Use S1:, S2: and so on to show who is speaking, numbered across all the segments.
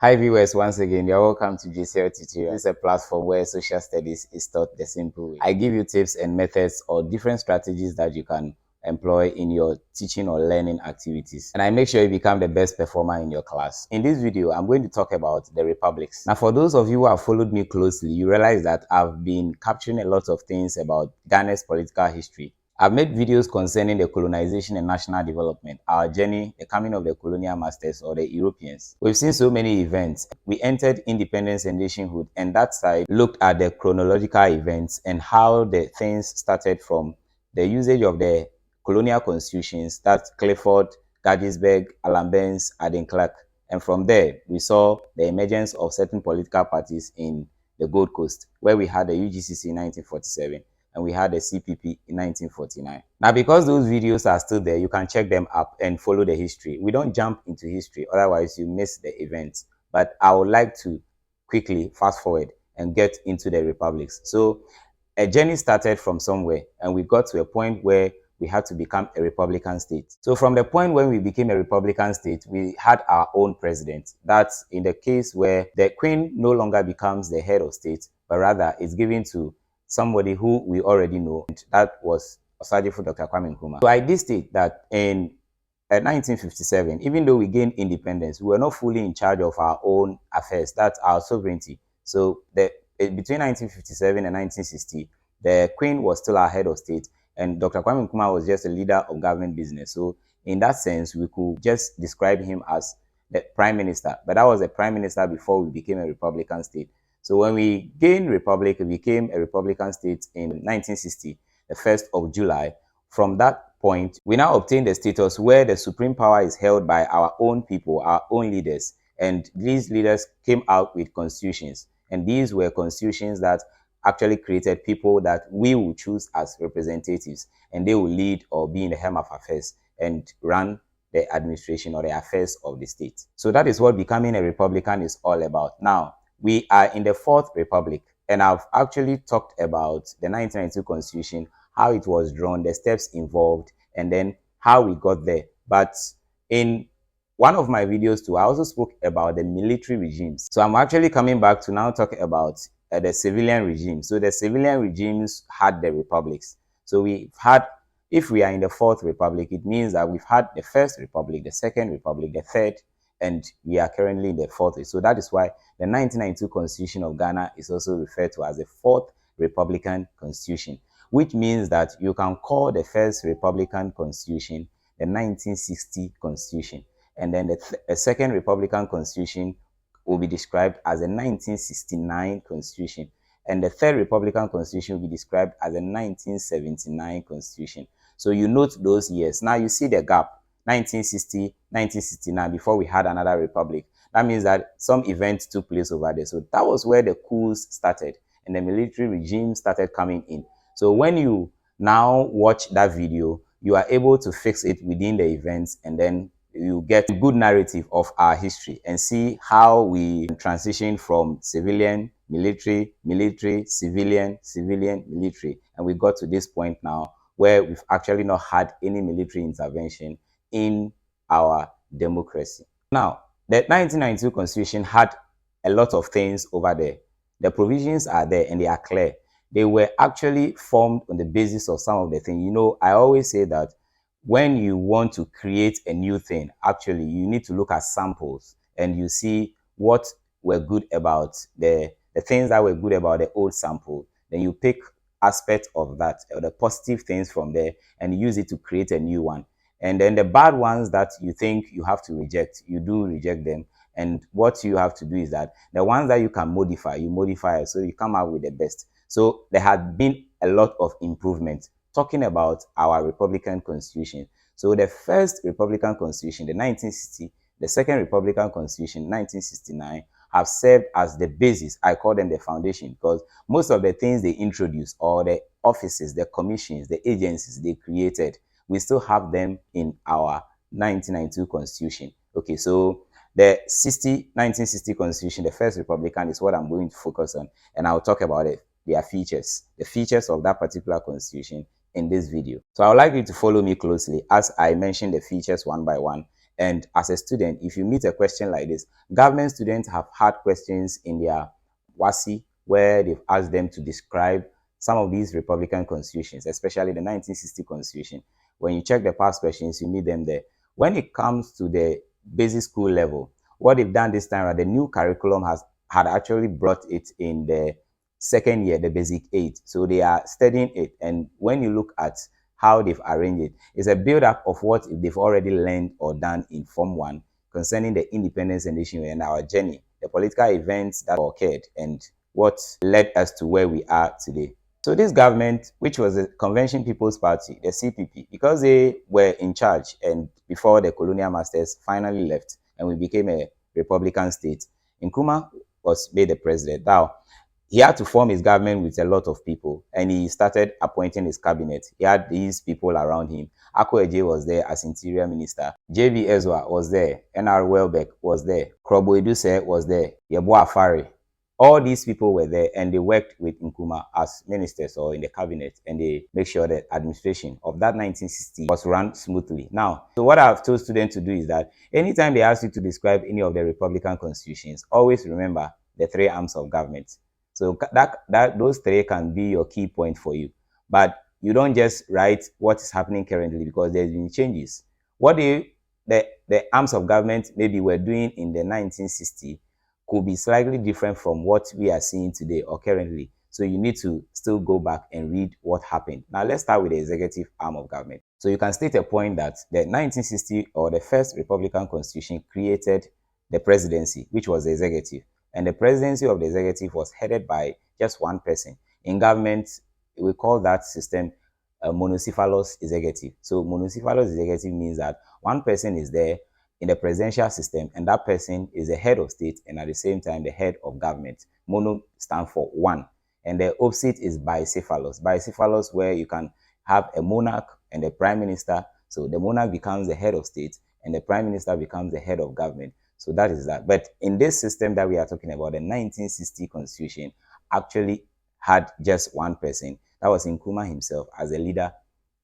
S1: Hi viewers, once again, you're welcome to Judiciary Tutorial. This is a platform where social studies is taught the simple way. I give you tips and methods or different strategies that you can employ in your teaching or learning activities. And I make sure you become the best performer in your class. In this video, I'm going to talk about the republics. Now, for those of you who have followed me closely, you realize that I've been capturing a lot of things about Ghana's political history. I've made videos concerning the colonization and national development, our journey, the coming of the colonial masters or the Europeans. We've seen so many events. We entered independence and nationhood, and that side looked at the chronological events and how the things started from the usage of the colonial constitutions, that's Clifford, Gettysburg, Alan Burns, Aden Clark. And from there, we saw the emergence of certain political parties in the Gold Coast, where we had the UGCC in 1947. And we had the CPP in 1949. Now, because those videos are still there, you can check them up and follow the history. We don't jump into history, otherwise you miss the events. But I would like to quickly fast forward and get into the republics. So a journey started from somewhere, and we got to a point where we had to become a republican state. So from the point when we became a republican state, we had our own president. That's in the case where the queen no longer becomes the head of state, but rather is given to somebody who we already know. And that was Osajifo Dr. Kwame Nkrumah. So I did state that in 1957, even though we gained independence, we were not fully in charge of our own affairs. That's our sovereignty. So between 1957 and 1960, the Queen was still our head of state, and Dr. Kwame Nkrumah was just a leader of government business. So in that sense, we could just describe him as the prime minister. But that was the prime minister before we became a republican state. So when we gained republic, we became a republican state in 1960, the 1st of July. From that point, we now obtained the status where the supreme power is held by our own people, our own leaders. And these leaders came out with constitutions. And these were constitutions that actually created people that we will choose as representatives. And they will lead or be in the helm of affairs and run the administration or the affairs of the state. So that is what becoming a republican is all about. Now, we are in the Fourth Republic, and I've actually talked about the 1992 Constitution, how it was drawn, the steps involved, and then how we got there. But in one of my videos too, I also spoke about the military regimes. So I'm actually coming back to now talk about the civilian regime. So the civilian regimes had the republics. So we've had, if we are in the Fourth Republic, it means that we've had the First Republic, the Second Republic, the Third, and we are currently in the Fourth. So that is why the 1992 Constitution of Ghana is also referred to as the Fourth Republican Constitution, which means that you can call the First Republican Constitution the 1960 Constitution, and then the Second Republican Constitution will be described as the 1969 Constitution, and the Third Republican Constitution will be described as the 1979 Constitution. So you note those years. Now you see the gap. 1960, 1969, before we had another republic. That means that some events took place over there. So that was where the coups started and the military regime started coming in. So when you now watch that video, you are able to fix it within the events, and then you get a good narrative of our history and see how we transition from civilian, military, military, civilian, civilian, military. And we got to this point now where we've actually not had any military intervention in our democracy. Now, the 1992 Constitution had a lot of things over there. The provisions are there and they are clear. They were actually formed on the basis of some of the things. You know, I always say that when you want to create a new thing, actually, you need to look at samples and you see what were good about the things that were good about the old sample. Then you pick aspects of that, or the positive things from there, and use it to create a new one. And then the bad ones that you think you have to reject, you do reject them. And what you have to do is that the ones that you can modify, you modify it, so you come out with the best. So there had been a lot of improvement talking about our Republican Constitution. So the first Republican Constitution, the 1960, the second Republican Constitution, 1969, have served as the basis. I call them the foundation, because most of the things they introduced, or the offices, the commissions, the agencies they created, we still have them in our 1992 Constitution. Okay, so the 1960 Constitution, the first Republican, is what I'm going to focus on, and I'll talk about it, their features, the features of that particular Constitution in this video. So I would like you to follow me closely as I mention the features one by one And as a student, if you meet a question like this, government students have had questions in their WASI where they've asked them to describe some of these Republican constitutions, especially the 1960 constitution. When you check the past questions, you meet them there. When it comes to the basic school level, what they've done this time, the new curriculum had actually brought it in the second year, the basic 8. So they are studying it. And when you look at how they've arranged it, it's a build-up of what they've already learned or done in Form 1 concerning the independence and nation and our journey, the political events that occurred, and what led us to where we are today. So this government, which was the Convention People's Party, the CPP, because they were in charge and before the colonial masters finally left and we became a Republican state, Nkrumah was made the president. Now, he had to form his government with a lot of people and he started appointing his cabinet. He had these people around him. Akko Eje was there as interior minister. J.B. Ezwa was there. N.R. Welbeck was there. Krobo Eduse was there. Yeboah Afare. All these people were there and they worked with Nkrumah as ministers or in the cabinet, and they make sure that administration of that 1960 was run smoothly. Now, so what I've told students to do is that anytime they ask you to describe any of the Republican constitutions, always remember the 3 arms of government. So those 3 can be your key point for you. But you don't just write what is happening currently because there's been changes. What the arms of government maybe were doing in the 1960 could be slightly different from what we are seeing today or currently. So you need to still go back and read what happened. Now let's start with the executive arm of government. So you can state a point that the 1960 or the first Republican Constitution created the presidency, which was the executive. And the presidency of the executive was headed by just one person. In government, we call that system a monocephalous executive. So monocephalous executive means that one person is there in the presidential system, and that person is the head of state and at the same time the head of government. Mono stands for one. And the opposite is bicephalous. Bicephalous, where you can have a monarch and a prime minister. So the monarch becomes the head of state and the prime minister becomes the head of government. So that is that. But in this system that we are talking about, the 1960 constitution actually had just one person. That was Nkrumah himself as a leader,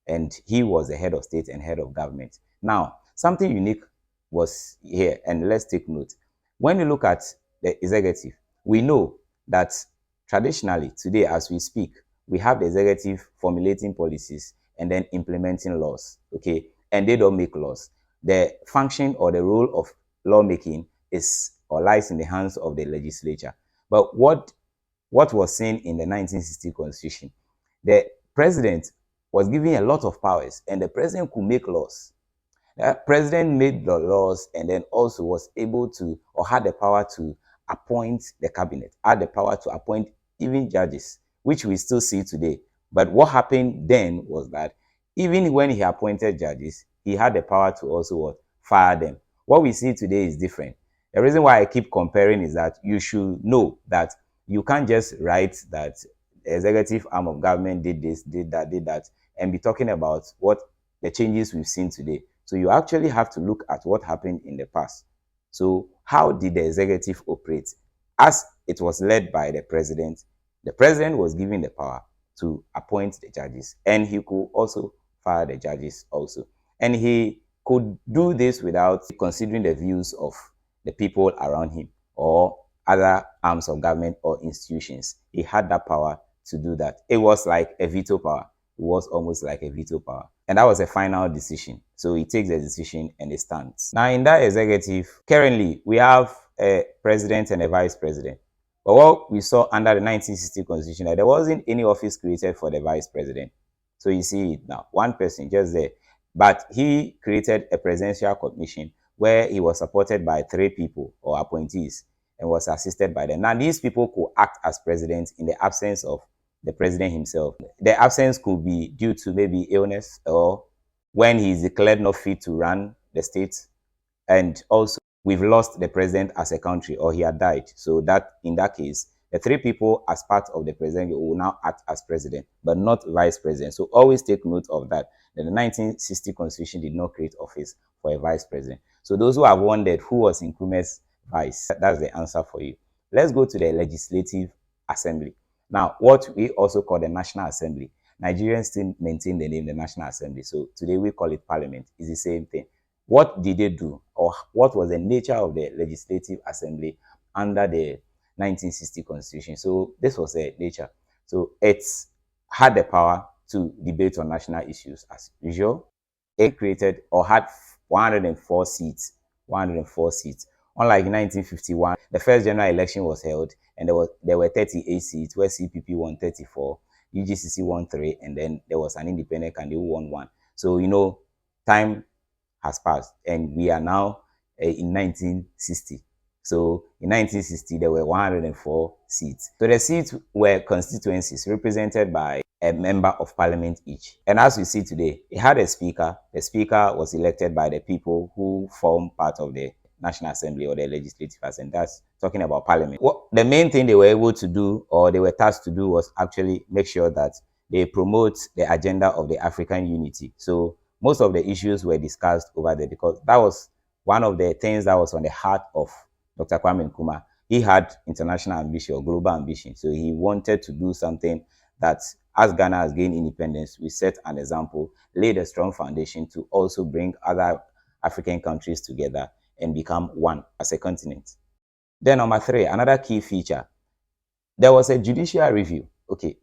S1: and he was the head of state and head of government. Now, something unique was here, and let's take note. When you look at the executive, we know that traditionally today as we speak, we have the executive formulating policies and then implementing laws, okay? And they don't make laws. The function or the role of lawmaking is or lies in the hands of the legislature. But what was seen in the 1960 constitution, the president was given a lot of powers and the president could make laws. The president made the laws and then also was able to or had the power to appoint the cabinet, had the power to appoint even judges, which we still see today. But what happened then was that even when he appointed judges, he had the power to also fire them. What we see today is different. The reason why I keep comparing is that you should know that you can't just write that the executive arm of government did this, did that, and be talking about what the changes we've seen today. So you actually have to look at what happened in the past. So how did the executive operate? As it was led by the president was given the power to appoint the judges, and he could also fire the judges also. And he could do this without considering the views of the people around him or other arms of government or institutions. He had that power to do that. It was like a veto power. It was almost like a veto power. And that was a final decision. So he takes the decision and it stands. Now, in that executive, currently, we have a president and a vice president. But what we saw under the 1960 constitution, there wasn't any office created for the vice president. So you see it now, one person just there. But he created a presidential commission where he was supported by 3 people or appointees and was assisted by them. Now, these people could act as president in the absence of the president himself. The absence could be due to maybe illness or when he is declared not fit to run the state. And also, we've lost the president as a country or he had died. So that in that case, the 3 people as part of the president will now act as president, but not vice president. So always take note of that. The 1960 constitution did not create office for a vice president. So those who have wondered who was Nkrumah's vice, that's the answer for you. Let's go to the legislative assembly. Now, what we also call the National Assembly. Nigerians still maintain the name the National Assembly. So today we call it Parliament. It's the same thing. What did they do, or what was the nature of the Legislative Assembly under the 1960 Constitution? So this was the nature. So it had the power to debate on national issues as usual. It created or had 104 seats. 104 seats. Unlike 1951, the first general election was held and there were 38 seats where CPP won 34, UGCC won 3, and then there was an independent candidate who won 1. So, time has passed and we are now in 1960. So in 1960, there were 104 seats. So the seats were constituencies represented by a member of parliament each. And as we see today, it had a speaker. The speaker was elected by the people who form part of the National Assembly or the Legislative Assembly. That's talking about parliament. The main thing they were able to do, or they were tasked to do, was actually make sure that they promote the agenda of the African unity. So most of the issues were discussed over there because that was one of the things that was on the heart of Dr. Kwame Nkrumah. He had international ambition or global ambition. So he wanted to do something that, as Ghana has gained independence, we set an example, laid a strong foundation to also bring other African countries together and become one as a continent. Then number 3, another key feature, there was a judicial review. Okay,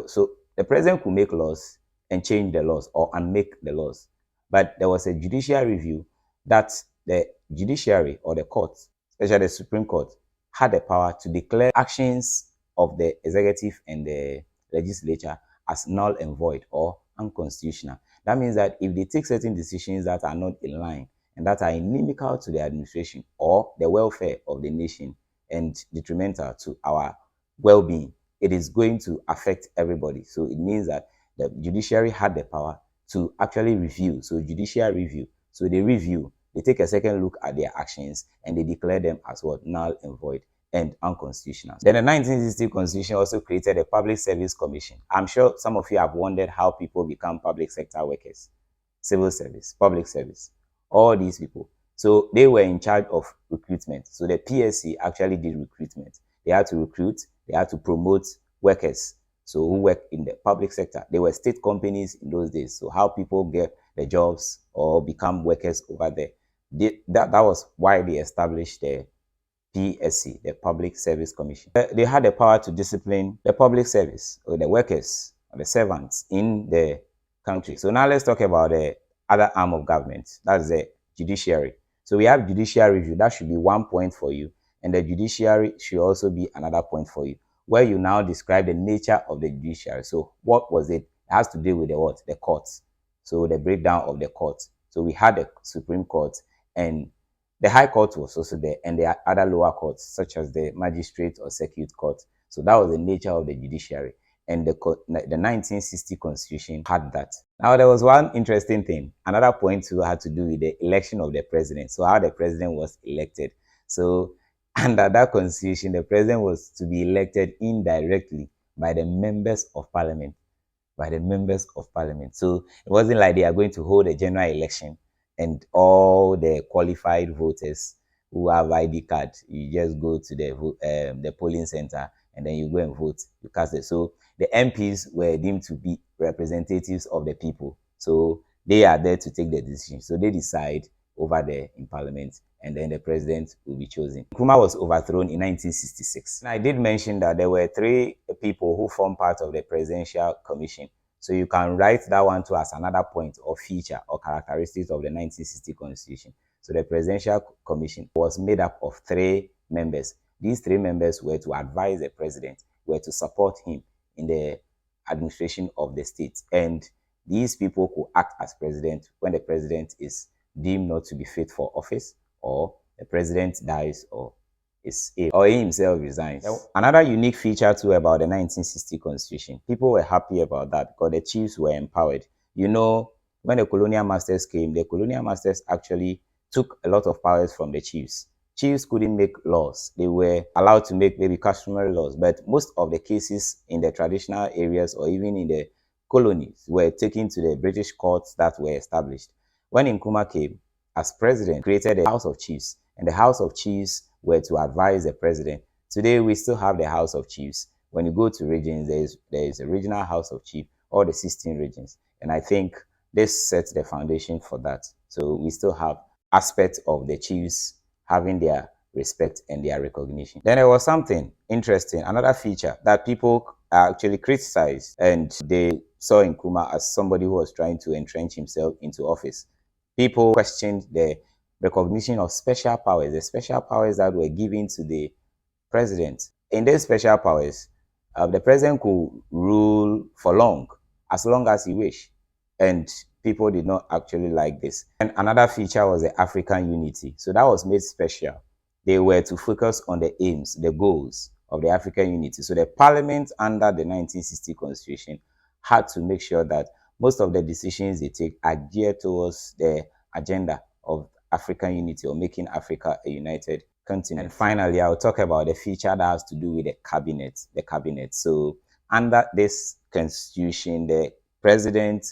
S1: so the president could make laws and change the laws or unmake the laws. But there was a judicial review that the judiciary or the courts, especially the Supreme Court, had the power to declare actions of the executive and the legislature as null and void or unconstitutional. That means that if they take certain decisions that are not in line and that are inimical to the administration or the welfare of the nation and detrimental to our well-being, it is going to affect everybody. So it means that the judiciary had the power to actually review. So judicial review. So they review, they take a second look at their actions and they declare them as what? Null and void and unconstitutional. Then the 1960 Constitution also created a Public Service Commission. I'm sure some of you have wondered how people become public sector workers, civil service, public service, all these people. So they were in charge of recruitment. So the PSC actually did recruitment. They had to recruit, they had to promote workers, so who work in the public sector. They were state companies in those days. So how people get the jobs or become workers over there. That was why they established the PSC, the Public Service Commission. They had the power to discipline the public service or the workers or the servants in the country. So now let's talk about the other arm of government. That's the judiciary. So we have judicial review. That should be 1 point for you. And the judiciary should also be another point for you, where you now describe the nature of the judiciary. So what was it? It has to do with the what? The courts. So the breakdown of the courts. So we had the Supreme Court and the High Court was also there, and the other lower courts, such as the Magistrate or Circuit Court. So that was the nature of the judiciary. And the 1960 Constitution had that. Now, there was one interesting thing. Another point too had to do with the election of the president. So how the president was elected. So under that Constitution, the president was to be elected indirectly by the members of parliament. By the members of parliament. So it wasn't like they are going to hold a general election and all the qualified voters who have ID card, you just go to the polling center and then you go and vote. You cast it. So the MPs were deemed to be representatives of the people. So they are there to take the decision. So they decide over there in parliament, and then the president will be chosen. Nkrumah was overthrown in 1966. And I did mention that there were 3 people who formed part of the presidential commission. So you can write that one too as another point or feature or characteristics of the 1960 Constitution. So the Presidential Commission was made up of 3 members. These 3 members were to advise the president, were to support him in the administration of the state. And these people could act as president when the president is deemed not to be fit for office, or the president dies, or is ill, or he himself resigns. Another unique feature too about the 1960 Constitution, people were happy about that because the chiefs were empowered. When the colonial masters came, the colonial masters actually took a lot of powers from the chiefs. Chiefs couldn't make laws. They were allowed to make maybe customary laws, but most of the cases in the traditional areas or even in the colonies were taken to the British courts that were established. When Nkrumah came as president, created a House of Chiefs, and the House of Chiefs were to advise the president. Today, we still have the House of Chiefs. When you go to regions, there is a regional House of Chiefs, all the 16 regions. And I think this sets the foundation for that. So we still have aspect of the chiefs having their respect and their recognition. Then there was something interesting, another feature that people actually criticized, and they saw Nkrumah as somebody who was trying to entrench himself into office. People questioned the recognition of special powers, the special powers that were given to the president. In these special powers, the president could rule for as long as he wished. And people did not actually like this. And another feature was the African unity. So that was made special. They were to focus on the aims, the goals of the African unity. So the parliament under the 1960 constitution had to make sure that most of the decisions they take are geared towards the agenda of African unity, or making Africa a united continent. And finally, I'll talk about the feature that has to do with the cabinet. The cabinet. So under this constitution, the president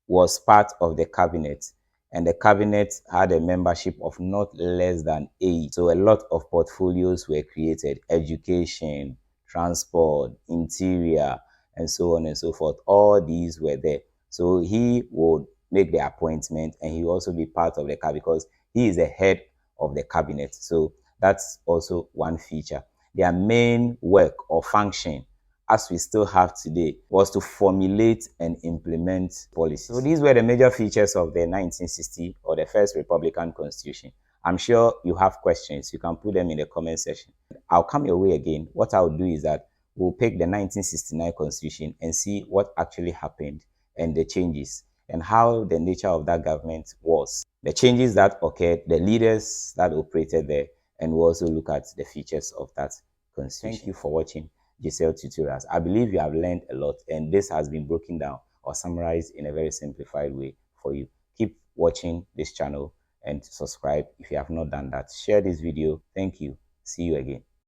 S1: was part of the cabinet, and the cabinet had a membership of not less than 8. So a lot of portfolios were created: education, transport, interior, and so on and so forth. All these were there. So he would make the appointment, and he will also be part of the cabinet because he is the head of the cabinet. So that's also one feature. Their main work or function, as we still have today, was to formulate and implement policies. So these were the major features of the 1960 or the first Republican Constitution. I'm sure you have questions. You can put them in the comment section. I'll come your way again. What I'll do is that we'll pick the 1969 Constitution and see what actually happened and the changes and how the nature of that government was, the changes that occurred, the leaders that operated there, and we'll also look at the features of that Constitution. Thank you for watching JCL Tutorials. I believe you have learned a lot, and this has been broken down or summarized in a very simplified way for you. Keep watching this channel and subscribe if you have not done that. Share this video. Thank you. See you again.